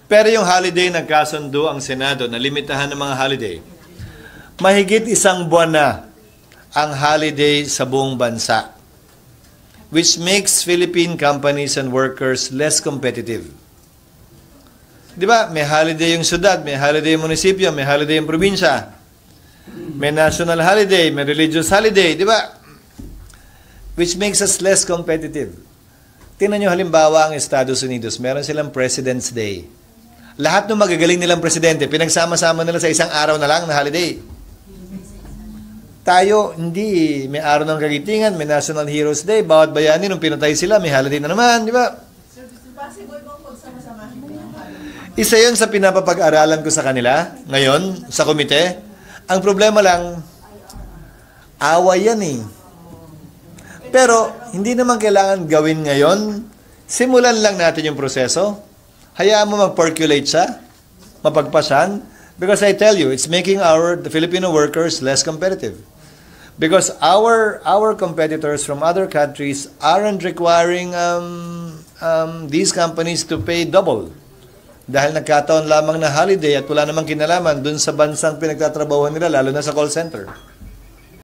Pero yung holiday, nagkasundo ang Senado na limitahan ng mga holiday. Mahigit 1 buwan na ang holiday sa buong bansa, which makes Philippine companies and workers less competitive. Di ba? May holiday yung syudad, may holiday yung munisipyo, may holiday yung probinsya. May national holiday, may religious holiday, di ba? Which makes us less competitive. Tingnan nyo halimbawa ang Estados Unidos, meron silang President's Day. Lahat ng magagaling nilang presidente, pinagsama-sama nila sa isang araw na lang na holiday. Tayo, hindi. May araw ng kagitingan, may National Heroes Day, bawat bayani, nung pinatay sila, may holiday na naman, di ba? Isa yun sa pinapapag-aralan ko sa kanila, ngayon, sa komite. Ang problema lang, away yan eh. Pero, hindi naman kailangan gawin ngayon. Simulan lang natin yung proseso. Hayaan mo mag-percolate siya, mapagpasan. Because I tell you, it's making the Filipino workers less competitive. Because our competitors from other countries aren't requiring these companies to pay double. Dahil nagkataon lamang na holiday at wala namang kinalaman dun sa bansang pinagtatrabahuan nila, lalo na sa call center.